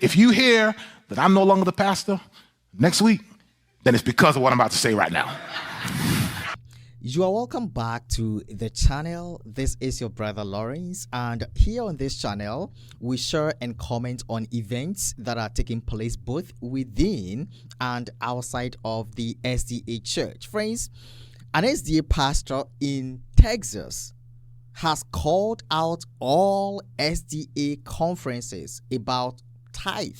If you hear that I'm no longer the pastor next week, then it's because of what I'm about to say right now. You are welcome back to the channel. This is your brother Lawrence, and here on this channel we share and comment on events that are taking place both within and outside of the SDA church. Friends, an SDA pastor in Texas has called out all SDA conferences about tithe.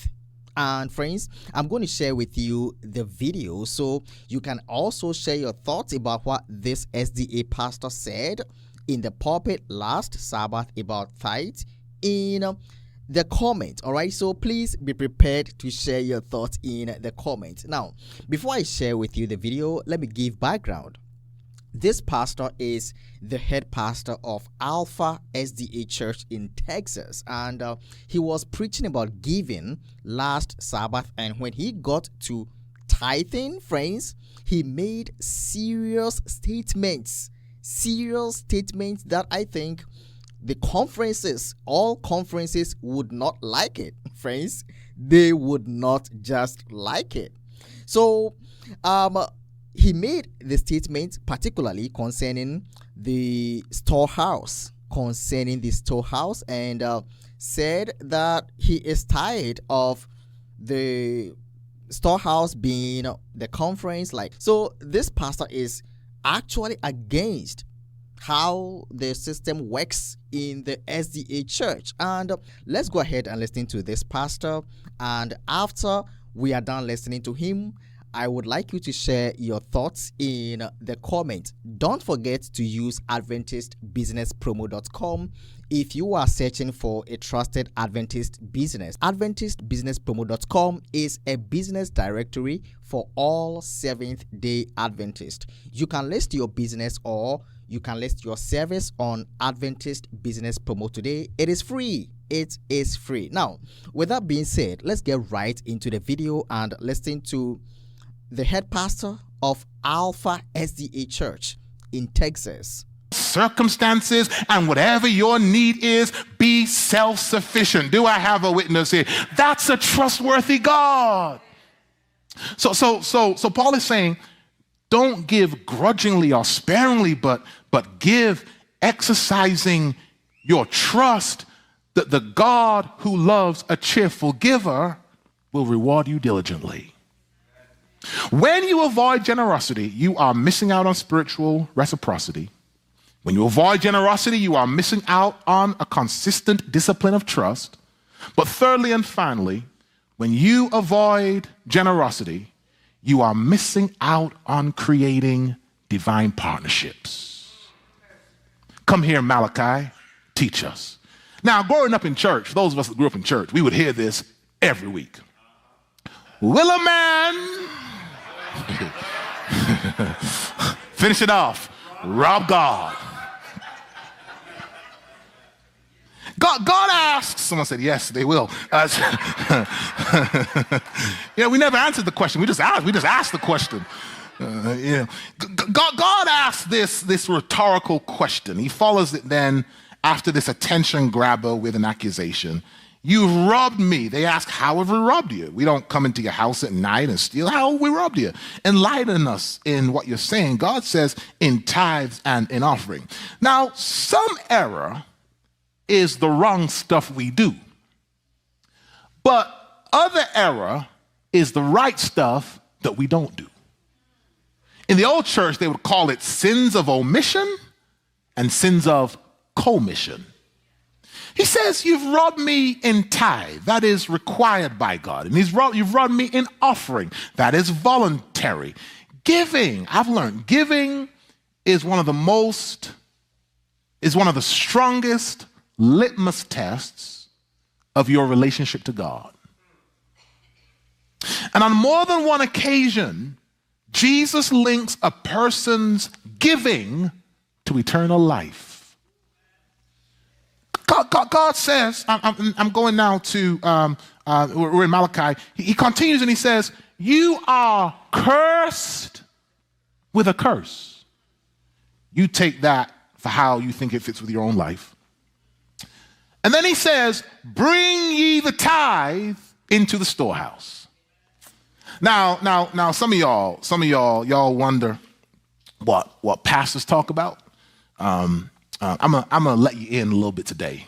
And friends, I'm going to share with you the video so you can also share your thoughts about what this SDA pastor said in the pulpit last Sabbath about tithe in the comment. All right, so please be prepared to share your thoughts in the comment. Now, before I share with you the video, let me give background. This pastor is the head pastor of Alpha SDA Church in Texas, and he was preaching about giving last Sabbath. And when he got to tithing, friends, he made serious statements that I think the conferences, all conferences, would not like it. Friends, they would not just like it. So, he made the statement particularly concerning the storehouse, and said that he is tired of the storehouse being the conference. So this pastor is actually against how the system works in the SDA church. And let's go ahead and listen to this pastor. And after we are done listening to him, I would like you to share your thoughts in the comment. Don't forget to use AdventistBusinessPromo.com if you are searching for a trusted Adventist business. AdventistBusinessPromo.com is a business directory for all Seventh-day Adventists. You can list your business or you can list your service on Adventist Business Promo today. It is free. It is free. Now, with that being said, let's get right into the video and listen to the head pastor of Alpha SDA Church in Texas. Circumstances and whatever your need is, be self-sufficient. Do I have a witness here? That's a trustworthy God. So Paul is saying, don't give grudgingly or sparingly, but give, exercising your trust that the God who loves a cheerful giver will reward you diligently. When you avoid generosity, you are missing out on spiritual reciprocity. When you avoid generosity, you are missing out on a consistent discipline of trust. But thirdly and finally, when you avoid generosity, you are missing out on creating divine partnerships. Come here, Malachi, teach us. Now, growing up in church, those of us that grew up in church, we would hear this every week. Will a man finish it off, rob God? God asks, someone said, yes, they will. We never answered the question. We just asked the question. God asks this rhetorical question. He follows it then after this attention grabber with an accusation. You've robbed me. They ask, how have we robbed you? We don't come into your house at night and steal. How have we robbed you? Enlighten us in what you're saying. God says in tithes and in offering. Now, some error is the wrong stuff we do. But other error is the right stuff that we don't do. In the old church, they would call it sins of omission and sins of commission. He says, you've robbed me in tithe, that is required by God. And you've robbed me in offering, that is voluntary. Giving, I've learned, giving is one of the strongest litmus tests of your relationship to God. And on more than one occasion, Jesus links a person's giving to eternal life. God says, I'm going now to, we're in Malachi. He continues and he says, you are cursed with a curse. You take that for how you think it fits with your own life. And then he says, bring ye the tithe into the storehouse. Now, some of y'all wonder what pastors talk about. I'm gonna let you in a little bit today.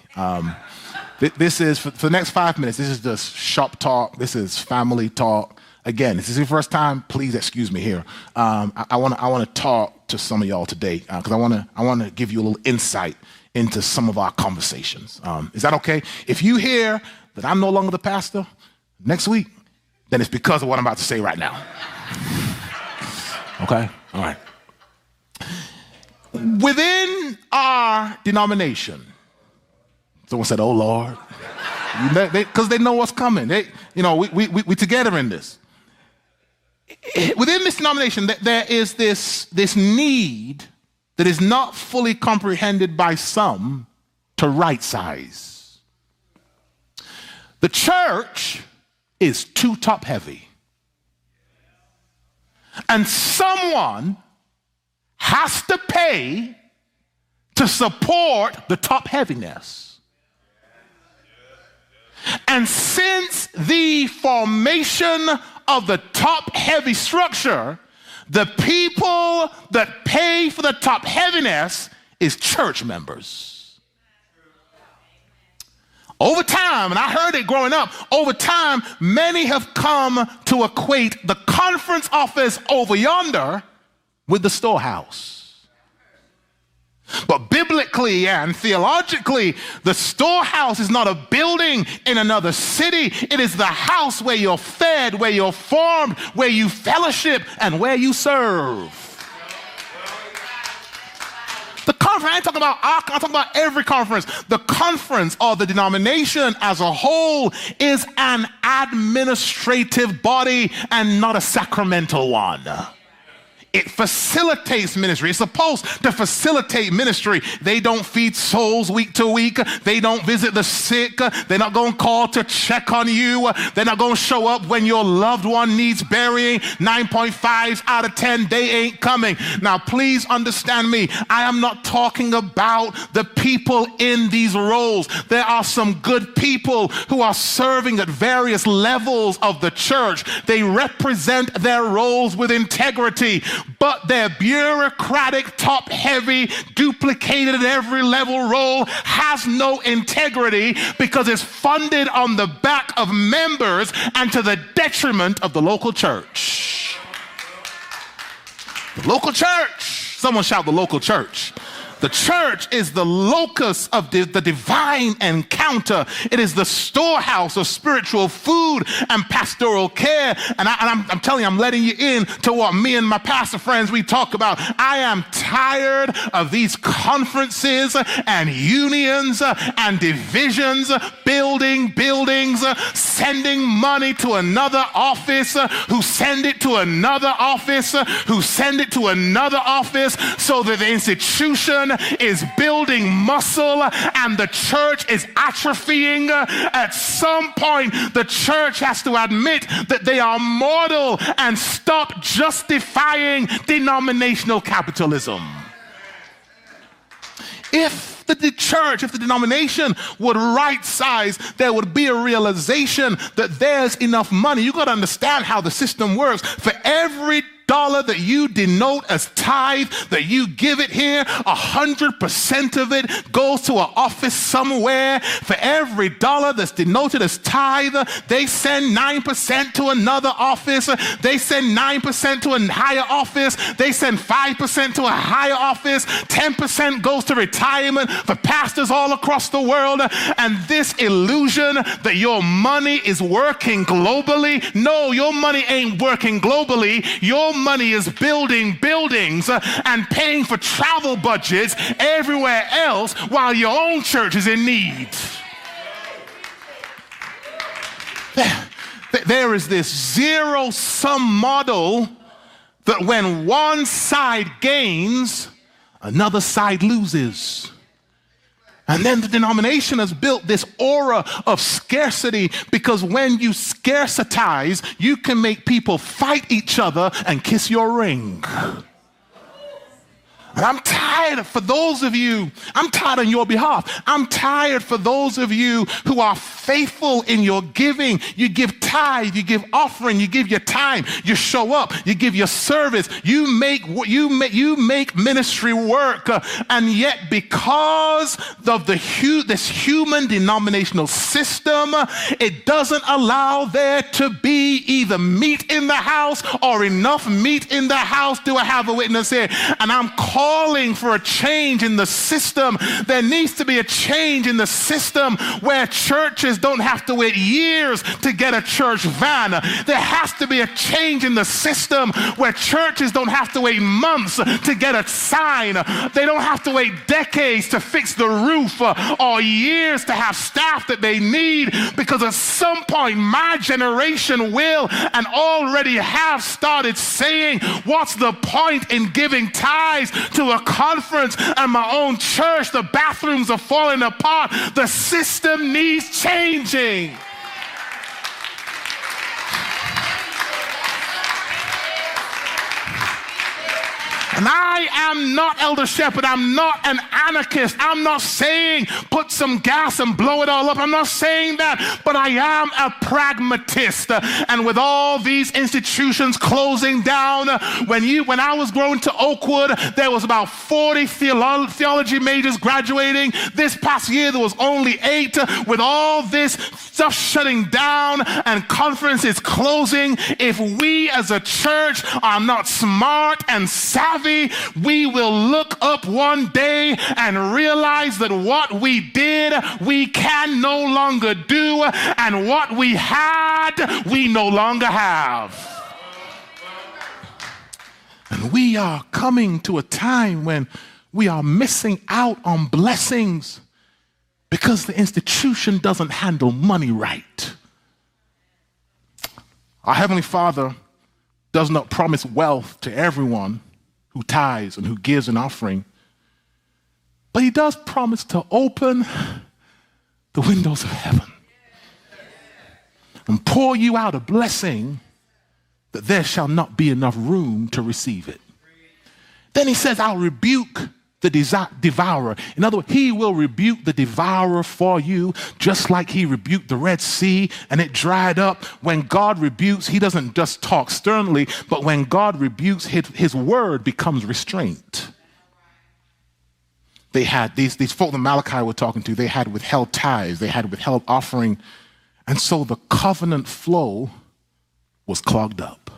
This is for the next 5 minutes. This is just shop talk. This is family talk. Again, if this is your first time, please excuse me here. I want to talk to some of y'all today because I want to give you a little insight into some of our conversations. Is that okay? If you hear that I'm no longer the pastor next week, then it's because of what I'm about to say right now. Okay? All right. Within our denomination, someone said, "Oh Lord," because they know what's coming. We together in this. Within this denomination, there is this need that is not fully comprehended by some to right size. The church is too top heavy, and someone has to pay to support the top heaviness. And since the formation of the top heavy structure, the people that pay for the top heaviness is church members. Over time, and I heard it growing up, over time, many have come to equate the conference office over yonder with the storehouse. But biblically and theologically, the storehouse is not a building in another city. It is the house where you're fed, where you're formed, where you fellowship, and where you serve. The conference, I ain't talking about I'm talking about every conference. The conference or the denomination as a whole is an administrative body and not a sacramental one. It facilitates ministry. It's supposed to facilitate ministry. They don't feed souls week to week. They don't visit the sick. They're not going to call to check on you. They're not going to show up when your loved one needs burying. 9.5 out of 10, they ain't coming. Now, please understand me. I am not talking about the people in these roles. There are some good people who are serving at various levels of the church. They represent their roles with integrity. But their bureaucratic, top-heavy, duplicated at every level role has no integrity because it's funded on the back of members and to the detriment of the local church. The local church. Someone shout the local church. The church is the locus of the divine encounter. It is the storehouse of spiritual food and pastoral care. And I'm telling you, I'm letting you in to what me and my pastor friends, we talk about. I am tired of these conferences and unions and divisions, building buildings, sending money to another office, who send it to another office, who send it to another office, so that the institution is building muscle and the church is atrophying. At some point, the church has to admit that they are mortal and stop justifying denominational capitalism. If the church, if the denomination would right size, there would be a realization that there's enough money. You got to understand how the system works. For every dollar that you denote as tithe, that you give it here, 100% of it goes to an office somewhere. For every dollar that's denoted as tithe, they send 9% to another office. They send 9% to a higher office. They send 5% to a higher office. 10% goes to retirement for pastors all across the world. And this illusion that your money is working globally, no, your money ain't working globally. Your money is building buildings and paying for travel budgets everywhere else while your own church is in need. There is this zero-sum model that when one side gains, another side loses. And then the denomination has built this aura of scarcity because when you scarcitize, you can make people fight each other and kiss your ring. And I'm tired for those of you, I'm tired on your behalf. I'm tired for those of you who are faithful in your giving. You give tithe, you give offering, you give your time, you show up, you give your service, you make ministry work. And yet because of this human denominational system, it doesn't allow there to be either meat in the house or enough meat in the house. Do I have a witness here? And I'm calling for a change in the system. There needs to be a change in the system where churches don't have to wait years to get a church van. There has to be a change in the system where churches don't have to wait months to get a sign. They don't have to wait decades to fix the roof or years to have staff that they need, because at some point my generation will and already have started saying, what's the point in giving tithes to a conference and my own church? The bathrooms are falling apart. The system needs changing. And I am not Elder Shepherd. I'm not an anarchist. I'm not saying put some gas and blow it all up. I'm not saying that. But I am a pragmatist. And with all these institutions closing down, when I was going to Oakwood, there was about 40 theology majors graduating. This past year, there was only 8. With all this stuff shutting down and conferences closing, if we as a church are not smart and savvy, we will look up one day and realize that what we did, we can no longer do, and what we had, we no longer have. And we are coming to a time when we are missing out on blessings because the institution doesn't handle money right. Our Heavenly Father does not promise wealth to everyone who tithes and who gives an offering, but he does promise to open the windows of heaven and pour you out a blessing that there shall not be enough room to receive it. Then he says, I'll rebuke the devourer. In other words, he will rebuke the devourer for you, just like he rebuked the Red Sea and it dried up. When God rebukes, he doesn't just talk sternly, but when God rebukes, his word becomes restraint. They had these folk that Malachi were talking to, they had withheld tithes, they had withheld offering, and so the covenant flow was clogged up.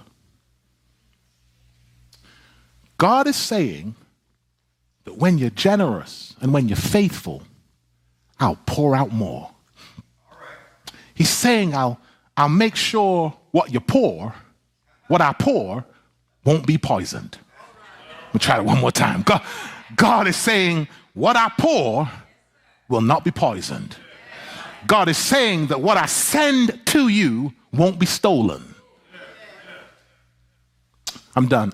God is saying that when you're generous and when you're faithful, I'll pour out more. He's saying I'll make sure what I pour won't be poisoned. We'll try it one more time. God is saying what I pour will not be poisoned. God is saying that what I send to you won't be stolen. I'm done.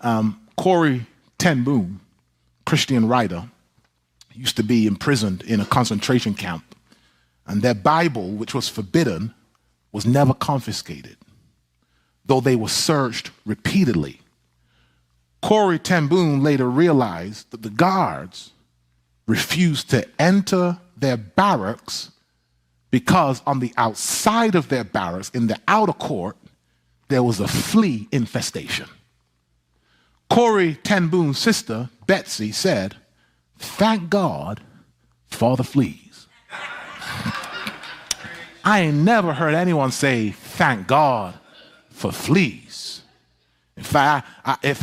Corrie ten Boom, Christian writer, used to be imprisoned in a concentration camp, and their Bible, which was forbidden, was never confiscated, though they were searched repeatedly. Corrie ten Boom later realized that the guards refused to enter their barracks because on the outside of their barracks, in the outer court, there was a flea infestation. Corrie ten Boom's sister, Betsy, said, "Thank God for the fleas." I ain't never heard anyone say, "Thank God for fleas." If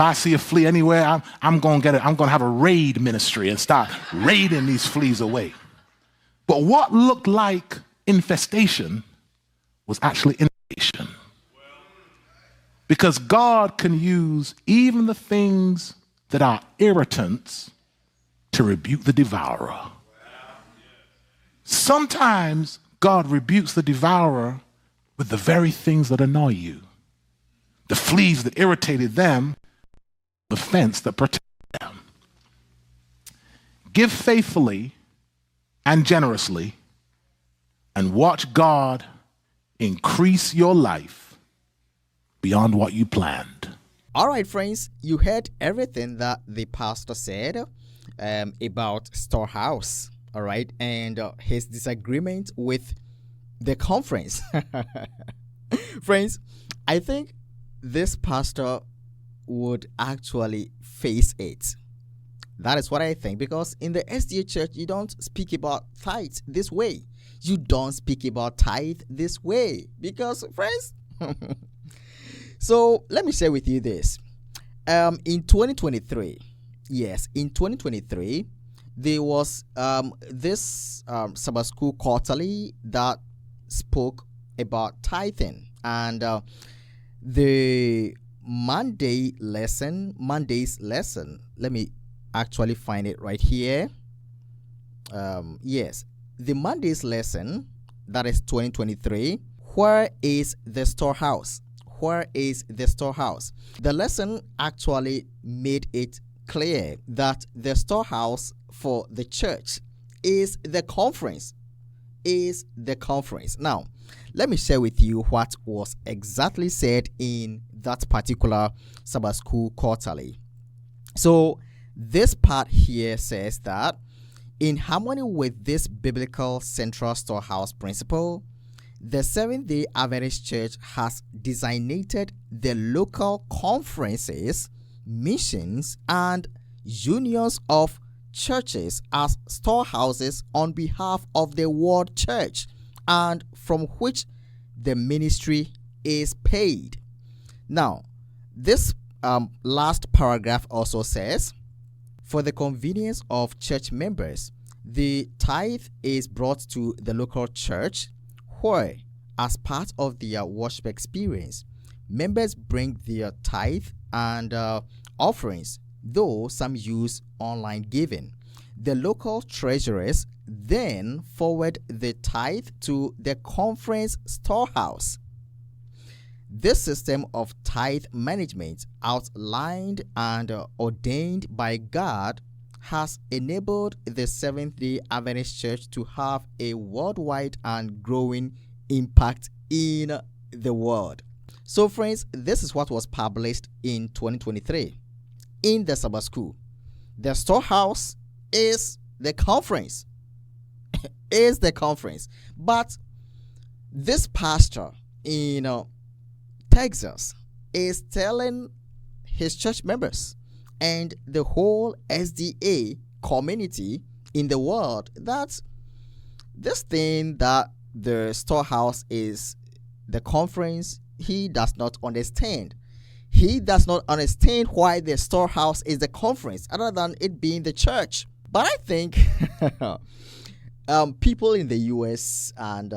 I see a flea anywhere, I'm going to have a raid ministry and start raiding these fleas away. But what looked like infestation was actually innovation. Because God can use even the things that are irritants to rebuke the devourer. Sometimes God rebukes the devourer with the very things that annoy you. The fleas that irritated them, the fence that protected them. Give faithfully and generously, and watch God increase your life beyond what you planned. All right, friends, you heard everything that the pastor said. about storehouse, all right, and his disagreement with the conference. Friends, I think this pastor would actually face it. That is what I think, because in the SDA church, you don't speak about tithe this way. You don't speak about tithe this way because, friends, so let me share with you this. In 2023, yes, in 2023, there was this Sabbath School quarterly that spoke about tithing, and the Monday's lesson. Let me actually find it right here. Yes, the Monday's lesson, that is 2023. Where is the storehouse? Where is the storehouse? The lesson actually made it clear that the storehouse for the church is the conference. Is the conference. Now, let me share with you what was exactly said in that particular Sabbath School quarterly. So, this part here says that in harmony with this biblical central storehouse principle, the Seventh-day Adventist Church has designated the local conferences, missions, and unions of churches as storehouses on behalf of the world church, and from which the ministry is paid. Now, this last paragraph also says, for the convenience of church members, the tithe is brought to the local church where, as part of their worship experience, members bring their tithe and offerings, though some use online giving. The local treasurers then forward the tithe to the conference storehouse. This system of tithe management, outlined and ordained by God, has enabled the Seventh-day Adventist Church to have a worldwide and growing impact in the world. So, friends, this is what was published in 2023 in the Sabbath School. The storehouse is the conference. Is the conference. But this pastor in Texas is telling his church members and the whole SDA community in the world that this thing that the storehouse is the conference, he does not understand. He does not understand why the storehouse is the conference other than it being the church. But I think people in the US and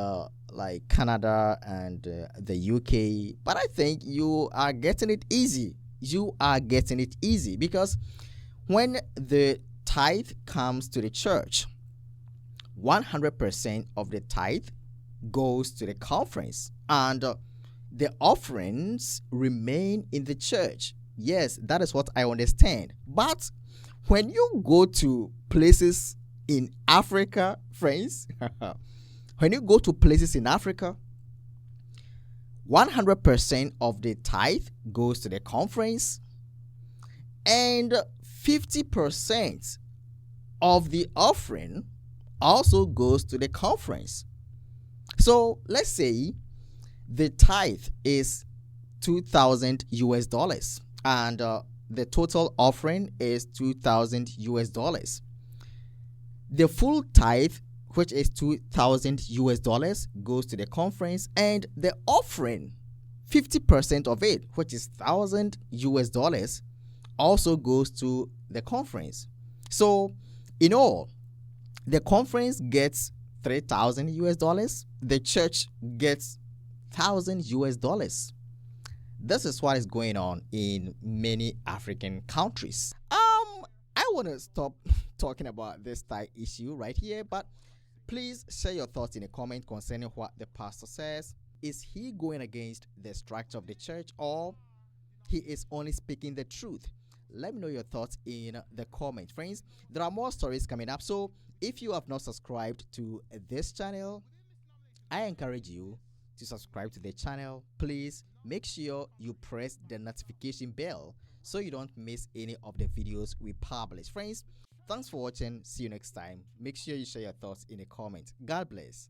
like Canada and the UK, but I think you are getting it easy. You are getting it easy because when the tithe comes to the church, 100% of the tithe goes to the conference, and the offerings remain in the church. Yes, that is what I understand. But when you go to places in Africa, friends, when you go to places in Africa, 100% of the tithe goes to the conference, and 50% of the offering also goes to the conference. So let's say the tithe is $2,000 and the total offering is $2,000. The full tithe, which is $2,000, goes to the conference, and the offering, 50% of it, which is $1,000, also goes to the conference. So in all, the conference gets $3,000, the church gets $1,000. This is what is going on in many African countries. I want to stop talking about this tithe issue right here, but please share your thoughts in a comment concerning what the pastor says. Is he going against the structure of the church, or he is only speaking the truth? Let me know your thoughts in the comment, friends. There are more stories coming up, so if you have not subscribed to this channel, I encourage you to subscribe to the channel. Please make sure you press the notification bell so you don't miss any of the videos we publish. Friends, Thanks for watching. See you next time. Make sure you share your thoughts in a comment. God bless.